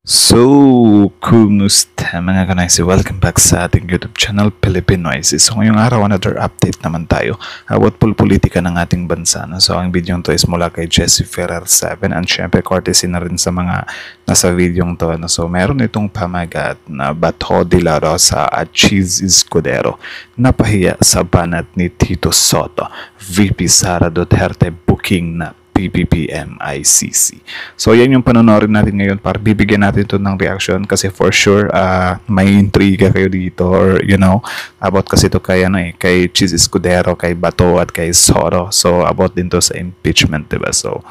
So, kumusta mga kanaisi? Welcome back sa ating YouTube channel, Pilipinoises. So, ngayong araw, another update naman tayo about politika ng ating bansa. So, ang video to is mula kay Jesse Ferrer 7 and syempre courtesy na rin sa mga nasa video to. So, meron itong pamagat na Bato de la Rosa at Cheese Escudero napahiya sa banat ni Tito Sotto, VP Sara Duterte booking na PBBM-ICC. So, yan yung panonorin natin ngayon para bibigyan natin ito ng reaction kasi for sure may intriga kayo dito or about kasi ito kay, kay Cheese Escudero, kay Bato at kay Sotto. So, about din to sa impeachment, diba? So,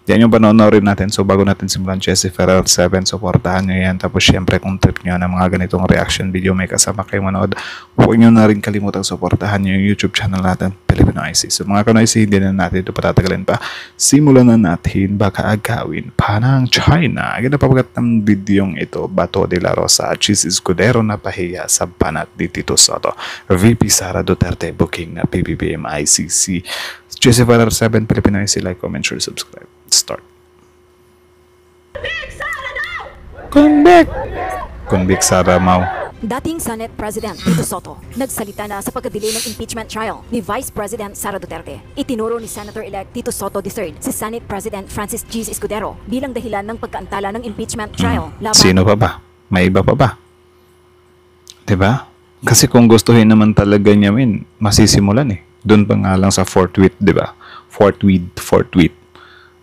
yan yung panonorin natin. So, bago natin simulan, Jesse Ferrer 7, supportahan nyo yan. Tapos, syempre, kung trip nyo ng mga ganitong reaction video, may kasama kayo manood, huwag nyo na rin kalimutang supportahan nyo yung YouTube channel natin, Pilipinoises. So, mga kanoisi, hindi na natin ito patatagalin pa. Simulan na natin, baka agawin pa ng China. Ginapapagat ng videong ito, Bato de la Rosa at Cheese Escudero na pahiya sa banat ni Tito Sotto. VP Sara Duterte booking na PBBM-ICC. Jesse Ferrer 7, Pilipinoises, like, comment, share, subscribe. Start. Convict Sara Mau. Dating Senate President Tito Sotto nagsalita na sa pagkadili ng impeachment trial ni Vice President Sara Duterte. Itinuro ni Senator-elect Tito Sotto III si Senate President Francis G. Escudero bilang dahilan ng pagkaantala ng impeachment trial. Sino pa ba? May iba pa ba? Diba? Kasi kung gustuhin naman talaga niya, masisimulan eh. Doon pa nga lang sa fourth week, diba? Fourth week.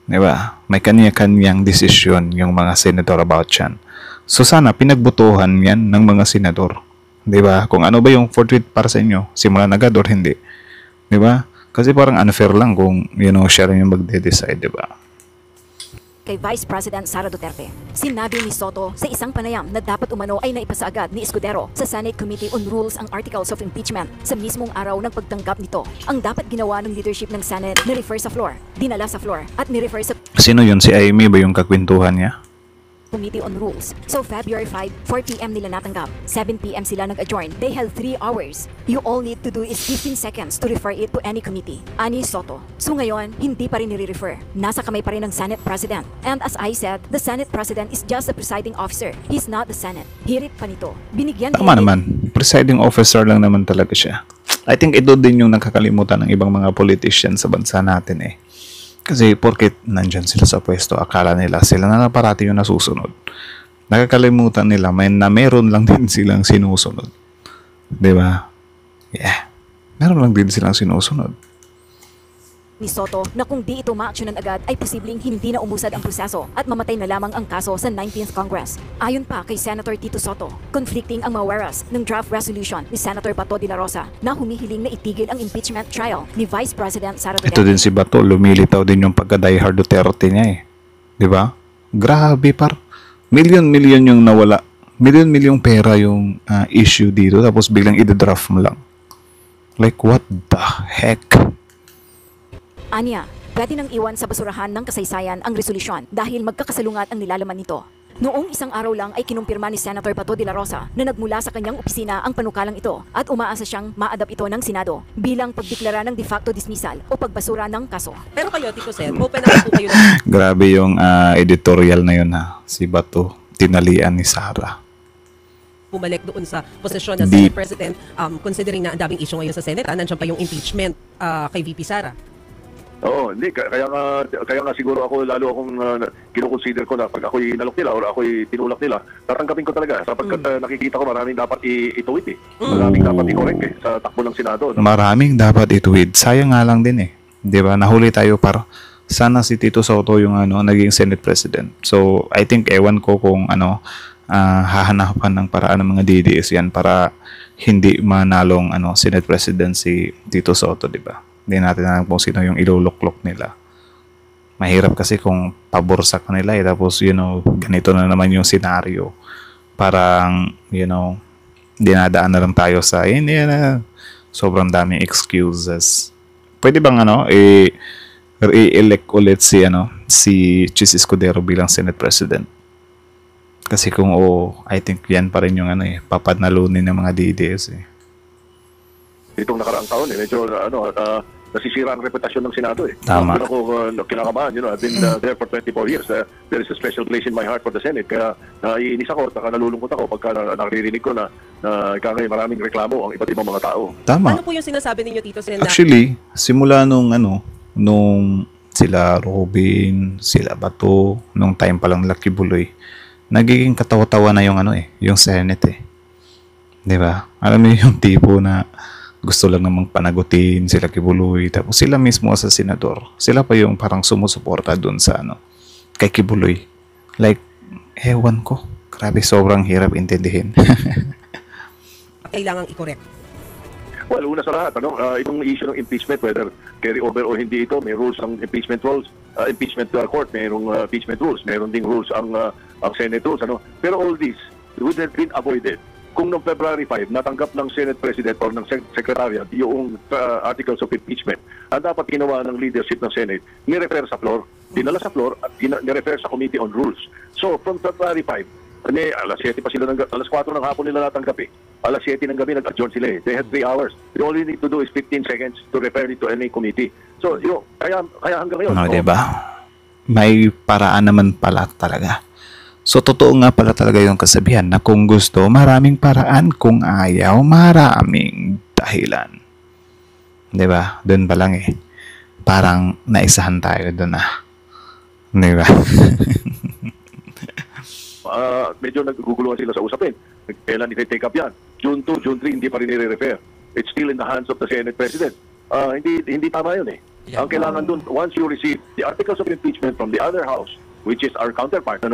Diba? May kanya-kanyang desisyon yung mga senador about yan. So sana pinagbutuhan yan ng mga senador. Diba? Kung ano ba yung fourth week para sa inyo, simulan agad or hindi. Diba? Kasi parang unfair lang kung, siya rin yung magde-decide, diba? Kay Vice President Sara Duterte, sinabi ni Sotto sa isang panayam na dapat umano ay naipasa agad ni Escudero sa Senate Committee on Rules ang Articles of Impeachment sa mismong araw ng pagtanggap nito. Ang dapat ginawa ng leadership ng Senate, ni-refer sa floor, dinala sa floor, at ni-refer sa Sino yun? Si Amy ba yung kakwentuhan niya? Committee on Rules. So February 5, 4 p.m. nila natanggap. 7 p.m. sila nag-adjourn. They had 3 hours. You all need to do is 15 seconds to refer it to any committee. Ani Sotto. So ngayon, hindi pa rin nire-refer. Nasa kamay pa rin ng Senate President. And as I said, the Senate President is just the presiding officer. He's not the Senate. Hirit pa nito. Binigyan Tama naman. Presiding officer lang naman talaga siya. I think ito din yung nakakalimutan ng ibang mga politicians sa bansa natin eh. Kasi porket nandyan sila sa pwesto, akala nila sila na parati yung nasusunod. Nakakalimutan nila na meron lang din silang sinusunod. Diba? Yeah. Meron lang din silang sinusunod. Ni Sotto na kung di ito ma-actionan agad ay posibleng hindi na umusad ang proseso at mamatay na lamang ang kaso sa 19th Congress. Ayon pa kay Senator Tito Sotto, conflicting ang mga whereas ng draft resolution ni Senator Bato de la Rosa na humihiling na itigil ang impeachment trial ni Vice President Sara Duterte. Ito din si Bato, lumilitaw din yung pagka-diehard Duterte niya eh. Diba? Grabe par. Milyon-milyon yung nawala. Milyon-milyong pera yung issue dito tapos biglang i-draft mo lang. Like what the heck? Anya, pwede nang iwan sa basurahan ng kasaysayan ang resolusyon dahil magkakasalungat ang nilalaman nito. Noong isang araw lang ay kinumpirma ni Senator Bato de la Rosa na nagmula sa kanyang opisina ang panukalang ito at umaasa siyang ma-adapt ito ng Senado bilang pagdeklara ng de facto dismissal o pagbasura ng kaso. Pero kayo, Tito Sen, open naman po kayo na. Grabe yung editorial na yun ha. Si Bato, tinalian ni Sara. Bumalik doon sa posisyon ng Senate President, considering na ang daming issue ngayon sa Senate, nandiyan pa yung impeachment kay VP Sara. Oo, hindi. Kaya nga siguro ako, lalo akong kinukonsider ko na pag ako'y nalok nila or ako'y tinulak nila, tatanggapin ko talaga. Sapagkat nakikita ko maraming dapat ituwid eh. Maraming dapat i-correct eh sa takbo ng Senado. No? Maraming dapat ituwid. Sayang nga lang din eh. Di ba? Nahuli tayo para sana si Tito Sotto yung naging Senate President. So, I think ewan ko kung hahanapan ng paraan ng mga DDS yan para hindi manalong Senate President si Tito Sotto, di ba? Hindi natin alam kung sino yung iluluklok nila. Mahirap kasi kung pabor sa kanila eh. Tapos, ganito na naman yung senaryo. Parang, dinadaan na lang tayo sa, sobrang daming excuses. Pwede bang, i-elect ulit si Cheese Escudero bilang Senate President? Kasi kung I think yan pa rin yung papadnalunin ng mga DDS eh. Itong nakaraang taon medyo nasisira ang reputasyon ng Senado eh. Tama. Doon ako kinakabahan, I've been there for 24 years. There is a special place in my heart for the Senate. Kaya naiinis ako at nalulungkot ako pagka naririnig ko na kaya maraming reklamo ang iba't ibang mga tao. Tama. Ano po yung sinasabi ninyo, Tito Sen? Actually, simula nung sila Robin, sila Bato, nung time pa lang Lucky Buloy, nagiging katawa-tawa na yung Senate eh. 'Di ba? Alam mo yung tipo na gusto lang namang panagutin sila Kibuloy, tapos sila mismo sa senador, sila pa yung parang sumusuporta doon sa kay Kibuloy. Like, ewan ko. Grabe, sobrang hirap intindihin. Kailangang i-correct. Well, una sa lahat, itong issue ng impeachment, whether carry over o hindi ito, may rules ang impeachment rules, impeachment court, mayroong impeachment rules, mayroon ding rules ang Senate rules, Pero all this would have been avoided kung noong February 5, natanggap ng Senate President o ng Secretariat yung articles of impeachment. Ang dapat ginawa ng leadership ng Senate, ni-refer sa floor. Dinala sa floor at ni-refer sa Committee on Rules. So, from February 5, alas 7 pa sila, alas 4 ng hapon nila natanggap eh. Alas 7 ng gabi nag-adjourn sila eh. They had 3 hours. The only need to do is 15 seconds to refer it to any committee. So, kaya hanggang ngayon. Diba? May paraan naman pala talaga. So, totoo nga pala talaga yung kasabihan na kung gusto, maraming paraan. Kung ayaw, maraming dahilan. Diba? Doon pa lang eh. Parang naisahan tayo doon Diba? Medyo naguguluhan sila sa usapin. Kailan i-take up yan? June 2, June 3, hindi pa rin i-refer. It's still in the hands of the Senate President. Hindi tama yun eh. Ang kailangan dun, once you receive the articles of impeachment from the other house, which is our counterpart,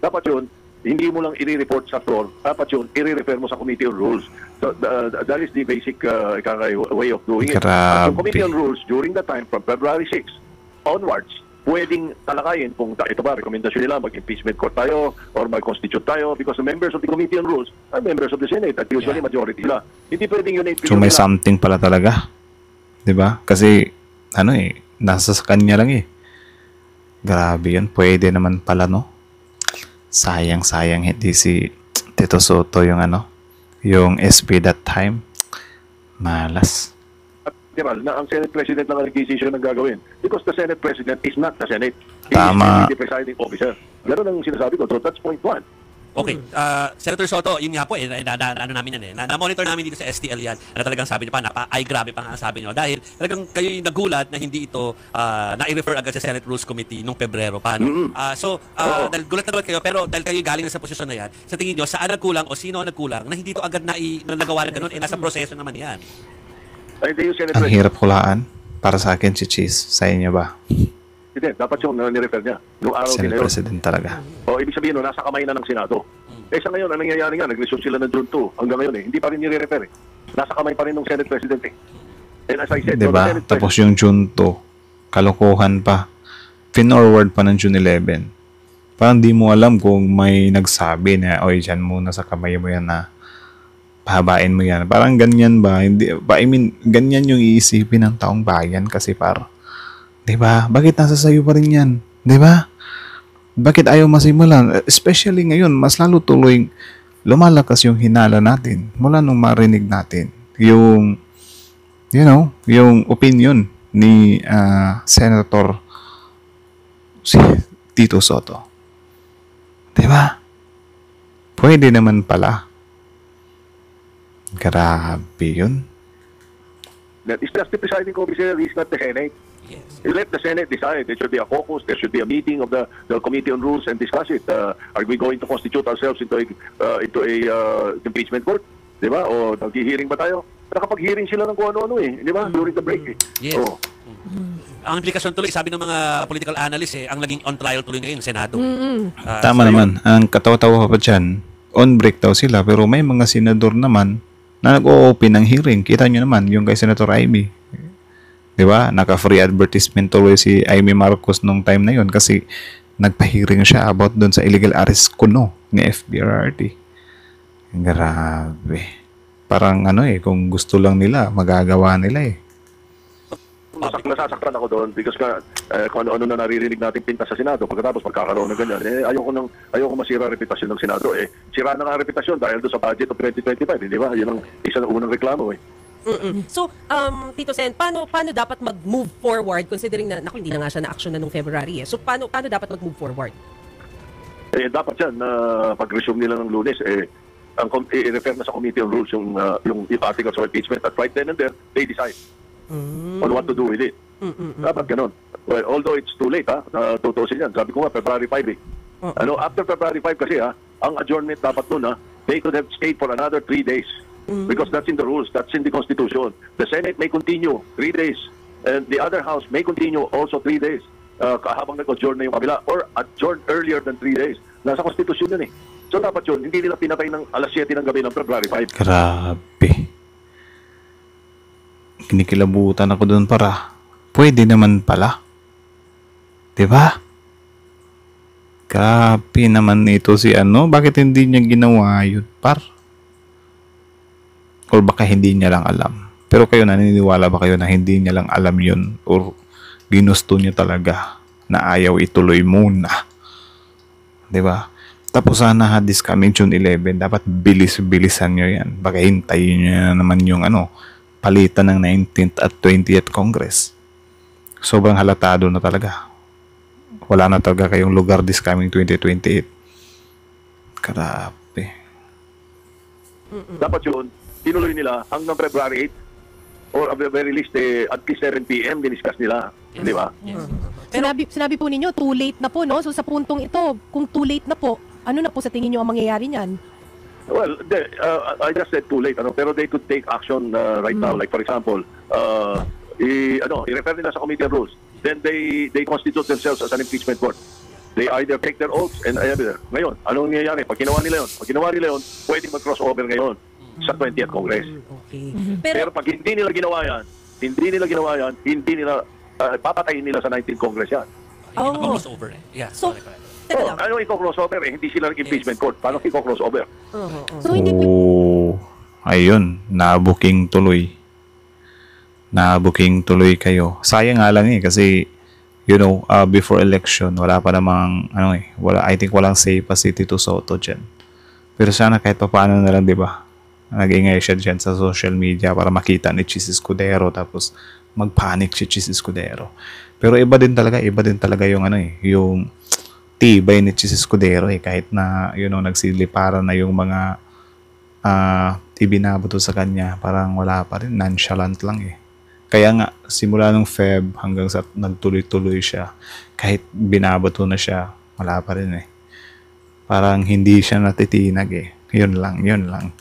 dapat yun, hindi mo lang i-report sa floor, dapat yun, i-refer mo sa Committee on Rules. So, that is the basic way of doing it. Grabe. So, Committee on Rules, during that time, from February 6 onwards, pwedeng talakayin kung ito ba, rekomendasyon nila, mag-impeachment court tayo or mag-constitute tayo because the members of the Committee on Rules are members of the Senate at usually majority sila. Hindi pwedeng yun So, may something pala talaga. Diba? Kasi, nasa sa kanya lang eh. Grabe yun. Pwede naman pala, Sayang hindi si Tito Soto yung yung SP that time. Malas. Na ang Senate President lang ang decision ng gagawin because the Senate President is not the Senate. He Tama. is the presiding officer. Ganun ang sinasabi ko. So that's point 1. Okay, Senator Soto, yun nga po namin yan na-monitor namin dito sa STL yan, na talagang sabi niyo pa, grabe pa nga ang sabi niyo, dahil talagang kayo yung nagulat na hindi ito na-refer agad sa Senate Rules Committee nung Pebrero pa, dahil gulat na gulat kayo, pero dahil kayo galing na sa posisyon na yan, sa tingin niyo, saan nagkulang o sino ang nagkulang na hindi ito agad na nagawa na ganun, nasa proseso naman yan. Ang hirap hulaan. Para sa akin si Cheese. Sa inyo ba? Dapat yung nirefer niya. Noong araw Senate din President talaga. ibig sabihin, nasa kamay na ng Senado. Sa ngayon, ang nangyayari nga, nag-resume sila ng June 2 hanggang ngayon hindi pa rin nire-refer eh. Nasa kamay pa rin ng Senate President eh. And as I said, diba? Tapos yung June 2, kalokohan pa. Pinorward pa ng June 11. Parang di mo alam kung may nagsabi na, oy, dyan muna sa kamay mo yan na pahabain mo yan. Parang ganyan ba? Hindi, ganyan yung iisipin ng taong bayan kasi parang, diba? Bakit nasa sayo pa rin yan? Diba? Bakit ayaw masimulan? Especially ngayon, mas lalo tuloy lumalakas yung hinala natin mula nung marinig natin yung, yung opinion ni Senator si Tito Soto. Diba? Pwede naman pala. Grabe yun. That is just the presiding officer, he's not the Senate. Yes. Let the Senate decide. There should be a caucus, there should be a meeting of the Committee on Rules and discuss it. Are we going to constitute ourselves into a impeachment court? Di ba? O nag-hearing ba tayo? Nakapag-hearing sila ng kung ano-ano eh. Di ba? During the break eh. Yes. Ang implikasyon tuloy, sabi ng mga political analysts ang naging on trial tuloy ngayon, Senado. Tama naman. Ang katawa-tawa pa dyan, on break daw sila, pero may mga senador naman na nag-o-open ng hearing. Kita nyo naman, yung kay Senator Amy. Diba? Naka-free advertisement tuloy si Amy Marcos nung time na yun kasi nagpa-hearing siya about dun sa illegal arrest kuno ni FBRRT. Grabe. Parang kung gusto lang nila, magagawa nila eh. Nasasaktan ako doon because kung ano na naririnig natin pinta sa Senado pagkatapos magkakaroon ng ganyan. Ayoko masira reputasyon ng Senado. Sira na nga reputasyon dahil doon sa budget of 2025. Di ba? Yun ang isa ng unang reklamo eh. So, Tito Sen, paano dapat mag-move forward considering na, naku, hindi na nga siya na-action na nung February eh. So, paano dapat mag-move forward? Dapat yan, pag-resume nila ng Lunes, i-refer na sa Committee on Rules yung articles of impeachment at right then and there, they decide on what to do with it. Dapat ganun. Well, although it's too late, tutusin yan. Sabi ko nga, February 5 eh. After February 5 kasi, ang adjournment dapat nun, they could have stayed for another 3 days. Because that's in the rules, that's in the Constitution. The Senate may continue 3 days, and the other House may continue also 3 days. Habang nag-adjourn na yung kabila, or adjourn earlier than 3 days. Nasa Constitution yun eh. So dapat yun, hindi nila pinatay ng alas 7 ng gabi ng February 5. Grabe. Kinikilabutan ako doon para. Pwede naman pala. Diba? Grabe naman ito si ano. Bakit hindi niya ginawa yun, par? Or baka hindi niya lang alam. Pero kayo, naniniwala ba kayo na hindi niya lang alam yun? Or ginusto niya talaga na ayaw ituloy muna? Diba? Tapos sana this coming June 11, dapat bilis-bilisan nyo yan. Baka hintayin nyo na naman yung palitan ng 19th at 20th Congress. Sobrang halatado na talaga. Wala na talaga kayong lugar this coming 2028. Grabe. Dapat yun, tinuloy nila hanggang February 8 or at the very least, at least 7 p.m. diniscuss nila. Di ba? Sinabi po ninyo, too late na po, no? So sa puntong ito, kung too late na po, ano na po sa tingin nyo ang mangyayari niyan? Well, I just said too late, pero they could take action right now. Like for example, i-refer nila sa Committee on Rules. Then they constitute themselves as an impeachment court. They either take their oaths and ngayon, anong nangyayari? Pag ginawa nila yun, pwedeng mag-crossover ngayon sa 20th Congress. Okay. Pero pag hindi nila ginawa yan, hindi nila papatayin nila sa 19th Congress yan. Crossover eh. Yeah. So, teka lang. Ano i-crossover eh? Hindi sila nag-impeachment court. Paano i-crossover? So hindi Oh, ayun, nabuking tuloy. Nabuking tuloy kayo. Sayang nga lang kasi before election, wala pa namang I think walang say pa si Tito Soto dyan. Pero sana kahit pa paano na lang, di ba? Nag-ingay siya dyan sa social media para makita ni Chis Escudero tapos magpanic si Chis Escudero. Pero iba din talaga yung yung tibay ni Chis Escudero kahit na nagsiliparan na yung mga ibinabato sa kanya, parang wala pa rin, nonchalant lang Kaya nga simula nung Feb hanggang sa nagtuloy-tuloy siya, kahit binabato na siya, wala pa rin Parang hindi siya natitinag Yun lang.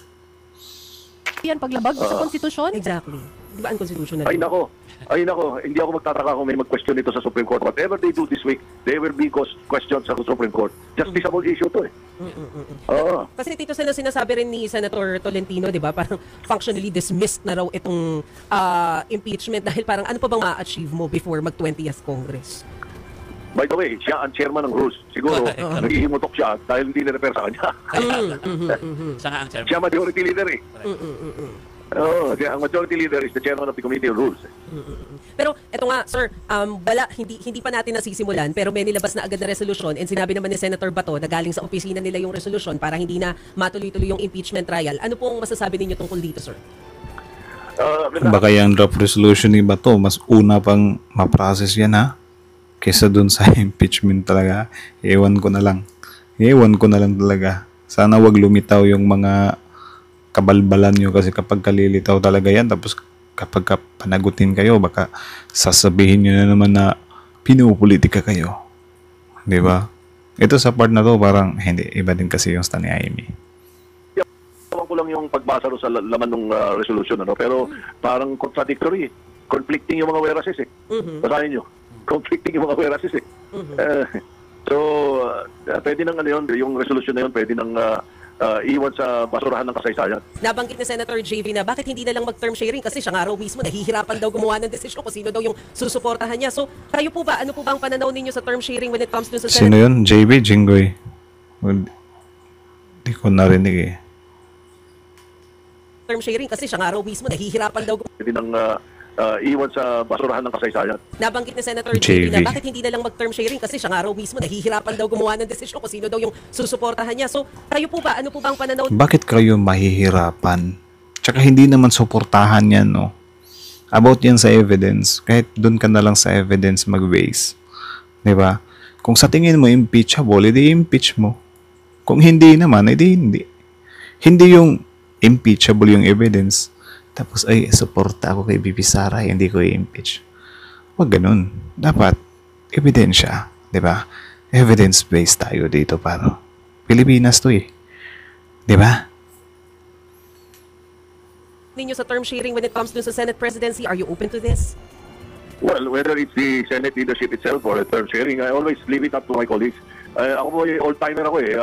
yan paglabag sa konstitusyon? Exactly. Di ba ang constitutional? Ay nako, hindi ako magtataka kung may mag-question ito sa Supreme Court. Whatever they do this week, there will be questions sa Supreme Court. Justiciable issue to Oo. Kasi Tito Sen, sinasabi rin ni Senator Tolentino, di ba, parang functionally dismissed na raw itong impeachment dahil parang ano pa bang ma-achieve mo before mag-20th Congress? By the way, siya ang chairman ng rules. Siguro, naghihimutok siya dahil hindi na-refer sa kanya. Siya nga ang chairman. Siya majority leader ang majority leader is the chairman of the Committee on Rules. Pero eto nga, sir, hindi pa natin nasisimulan pero may nilabas na agad na resolusyon and sinabi naman ni Senator Bato na galing sa opisina nila yung resolusyon para hindi na matuloy-tuloy yung impeachment trial. Ano pong masasabi ninyo tungkol dito, sir? Baka yung draft resolution ni Bato, mas una pang ma-process yan kesa dun sa impeachment talaga. Ewan ko na lang talaga. Sana wag lumitaw yung mga kabalbalan nyo kasi kapag kalilitaw talaga yan, tapos kapag panagutin kayo, baka sasabihin nyo na naman na pinupolitika kayo. Di ba? Ito sa part na to, parang hindi, iba din kasi yung stand ni Amy. Ewan ko lang yung pagbasa sa laman ng resolution, pero parang contradictory. Conflicting yung mga whereases Basahin nyo. Conflicting yung mga whereases So, pwede nang yung resolution na yun, pwede nang iwan sa basurahan ng kasaysayan. Nabanggit ni Senator JV na bakit hindi na lang mag-term sharing kasi siya nga raw mismo nahihirapan daw gumawa ng desisyon kung sino daw yung susuportahan niya. So, kayo po ba, ano po ba ang pananaw ninyo sa term sharing when it comes to sa Senate? Sino yun? JB? Jinggoy? Hindi ko narinig Term sharing kasi siya nga raw mismo nahihirapan daw Pwede nang iwan sa basurahan ng kasaysayan. Nabanggit ni Senator JV na bakit hindi na lang mag-term sharing kasi siya nga raw mismo nahihirapan daw gumawa ng desisyon kung sino daw yung susuportahan niya. So, kayo po ba, ano po ba ang pananaw? Bakit kayo mahihirapan Tsaka hindi naman suportahan yan, no? About yan sa evidence, kahit doon ka na lang sa evidence mag-base. Di ba? Kung sa tingin mo impeachable, edi impeach mo. Kung hindi naman, edi hindi. Hindi yung impeachable yung evidence. Tapos, ay, suporta ako kay BP Sara, hindi ko i-impeach. Huwag ganun. Dapat, ebidensya. Di ba? Evidence-based tayo dito para Pilipinas to eh. Di ba? Ninyo sa term sharing when it comes to sa Senate presidency, are you open to this? Well, whether it's the Senate leadership itself or a term sharing, I always leave it up to my colleagues. Ako po old-timer ako eh.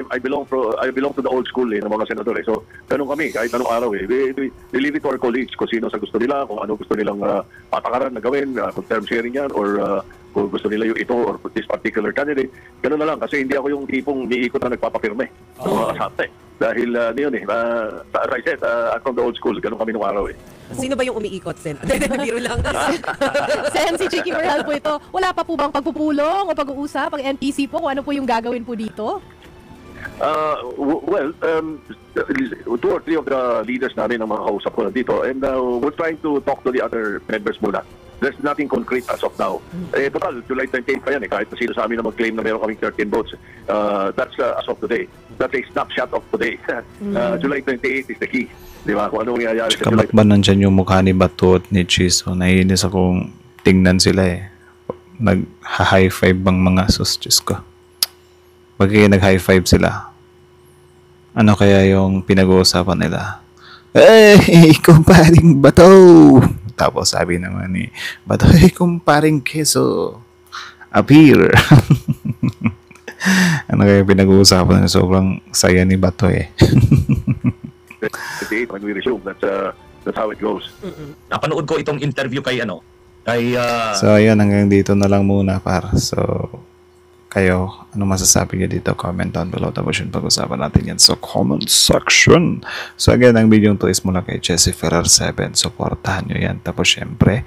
I belong to the old school ng mga senador eh. So, ganun kami, kahit anong araw eh. We leave it to our colleagues kung sino sa gusto nila, kung ano gusto nilang patakaran na gawin, kung term sharing yan, or kung gusto nila yung ito or this particular candidate. Ganun na lang, kasi hindi ako yung tipong niikot na nagpapapirme. Mga kasate. Dahil yun eh, as I said, I'm from the old school. Ganun kami nung araw eh. Sino ba yung umiikot, Sen? Biro lang. Sen, si Chicky Morel po ito. Wala pa po bang pagpupulong o pag-uusap ang NPC po kung ano po yung gagawin po dito? Well, 2 or 3 of the leaders namin ang mga kausap ko na dito, and we're trying to talk to the other members muna. There's nothing concrete as of now. Total, July 28 pa yan eh. Kahit sino sa amin na mag-claim na meron kaming 13 votes. That's as of today. That's a snapshot of today. July 28 is the key. Di ba? Kung ano mangyayari sa July Kamat ba nandyan yung mukha ni Bato at ni Chiso? Naiinis akong tingnan sila eh. Nag-high five bang mga susjes ko. Pag nag-high five sila, ano kaya yung pinag-uusapan nila? Eh, kumparing Bato! Tapos sabi naman ni Bato, eh, kumparing Keso, appear! Ano kaya pinag-uusapan nila? Sobrang saya ni Bato eh. 28 when we resume. That's how it goes. Napanood ko itong interview kay So, ayan, hanggang dito na lang muna para. So, kayo, ano masasabi niyo dito? Comment down below. Tapos yun, pag-usapan natin yan sa comment section. So, again, ang video to is mula kay Jesse Ferrer 7. Supportahan nyo yan. Tapos, syempre,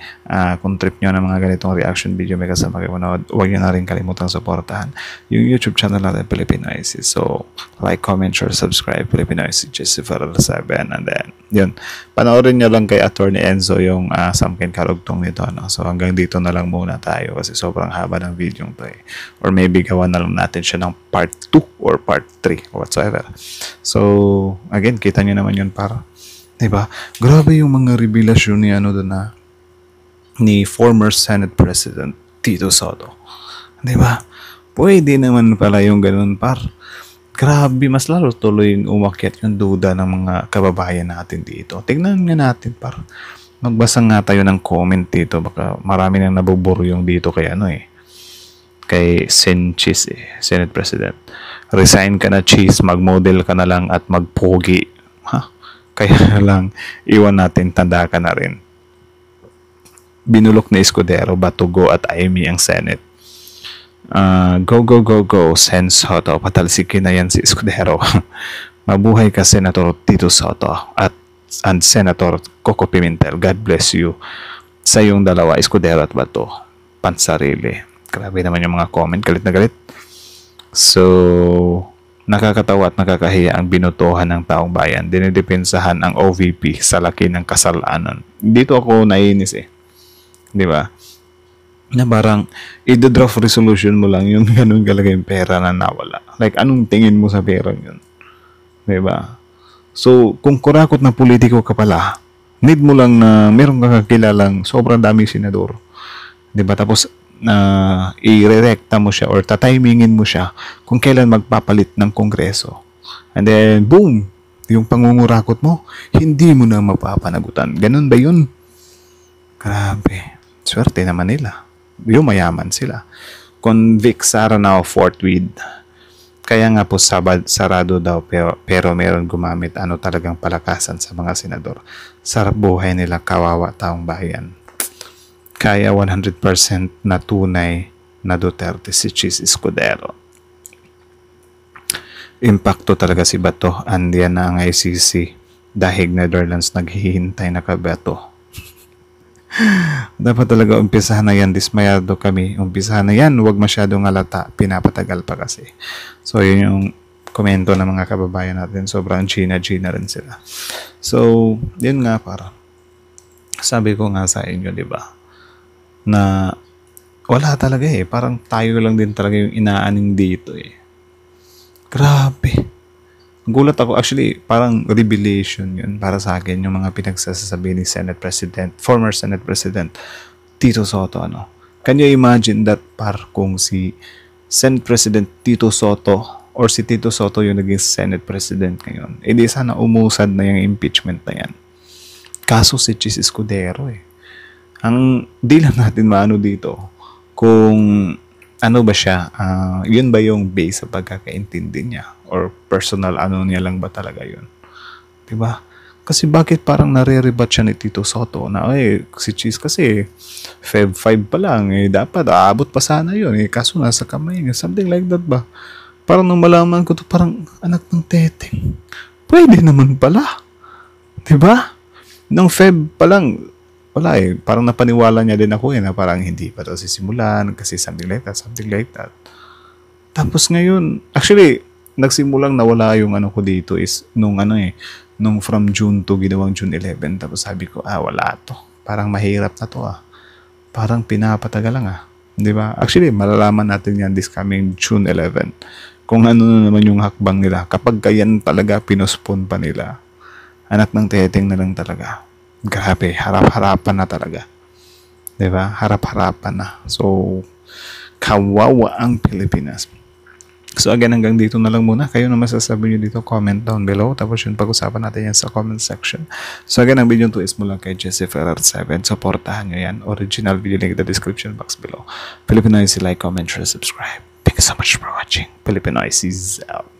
kung trip nyo ng mga ganitong reaction video may kasama kayo manood, huwag nyo na rin kalimutang supportahan yung YouTube channel natin, Filipino IC. So, like, comment, share, subscribe, Filipino IC, Jesse Ferrer 7. And then, yun, panoorin nyo lang kay Attorney Enzo yung samkin karugtong nito. No? So, hanggang dito na lang muna tayo kasi sobrang haba ng video to eh. Or maybe gawa na lang natin siya ng part 2 or part 3 or whatsoever. So, again, kita nyo naman yun para, diba? Grabe yung mga revelasyon ni ni former Senate President Tito Soto. Diba? Pwede naman pala yung ganun par. Grabe, mas lalo tuloy yung umakyat yung duda ng mga kababayan natin dito. Tignan nga natin par. Magbasa nga tayo ng comment dito. Baka marami nang nabuburo yung dito kay kay Senchis Senate President. Resign ka na, Cheese, mag-model ka na lang at magpogi. Kaya lang, iwan natin, tanda ka na rin. Binulok na Escudero, Batugo at Amy ang Senate. Go, Sen Soto. Patalsikin na yan si Escudero. Mabuhay ka, Senator Tito Soto and Senator Coco Pimentel. God bless you. Sa yung dalawa, Escudero at Bato. Pansarili. Grabe naman yung mga comment. Galit na galit. So, nakakatawa at nakakahiya ang binutuhan ng taong bayan. Dinidepensahan ang OVP sa laki ng kasalanan. Dito ako nainis eh. Di ba? Na parang i-draft resolution mo lang yung ganun talaga yung pera na nawala. Like, anong tingin mo sa pera yun? Di ba? So, kung kurakot na politiko ka pala, need mo lang na meron kang kakilalang sobrang daming senador. Di ba? Tapos, i-rerekta mo siya or tatimingin mo siya kung kailan magpapalit ng kongreso. And then, boom! Yung pangungurakot mo, hindi mo na mapapanagutan. Ganun ba yun? Grabe. Swerte naman nila. Yung mayaman sila. Convict Sara now forthwith. Kaya nga po sarado daw pero meron gumamit talagang palakasan sa mga senador. Sarap buhay nila, kawawa taong bayan. Kaya 100% na tunay na Duterte si Cheese Escudero. Impacto talaga si Bato. Andiyan na ang ICC. Dahig Netherlands naghihintay na kabato. Dapat talaga umpisahan na yan. Dismayado kami. Umpisahan na yan. Huwag masyadong halata. Pinapatagal pa kasi. So yun yung komento ng mga kababayan natin. Sobrang Gina rin sila. So, yun nga para. Sabi ko nga sa inyo, di ba? Na wala talaga eh. Parang tayo lang din talaga yung inaaning dito eh. Grabe. Gulat ako. Actually, parang revelation yun para sa akin yung mga pinagsasabi ni former Senate President Tito Soto. Can you imagine that kung si Senate President Tito Soto or si Tito Soto yung naging Senate President ngayon, di sana umusad na yung impeachment na yan. Kaso si Chis Escudero eh. Ang di lang natin maano dito kung ano ba siya, yun ba yung base sa pagkakaintindi niya or personal niya lang ba talaga yun? Diba? Kasi bakit parang nare-rebat siya ni Tito Soto na si Cheese kasi Feb 5 pa lang dapat aabot pa sana yun kaso nasa kamay niya, something like that ba? Parang nung malaman ko to parang anak ng teteng, pwede naman pala, diba? Nung Feb pa lang wala parang napaniwala niya din ako na parang hindi pa daw sisimulan kasi something like that. Tapos ngayon, actually, nagsimulang nawala yung ko dito is nung from June to ginawang June 11. Tapos sabi ko, wala to. Parang mahirap na to Parang pinapatagal lang Di ba? Actually, malalaman natin yan this coming June 11. Kung ano na naman yung hakbang nila. Kapag kayan talaga, pinospone pa nila. Anak ng teteng na lang talaga. Grabe, harap-harapan na talaga. Diba? Harap-harapan na. So, kawawa ang Pilipinas. So, again, hanggang dito na lang muna. Kayo na masasabi nyo dito, comment down below. Tapos yun, pag-usapan natin yan sa comment section. So, again, ang video to is mula kay Jesse Ferrer 7. Supportahan nyo yan. Original video link in the description box below. Filipinoise, like, comment, share, subscribe. Thank you so much for watching. Filipinoise is out.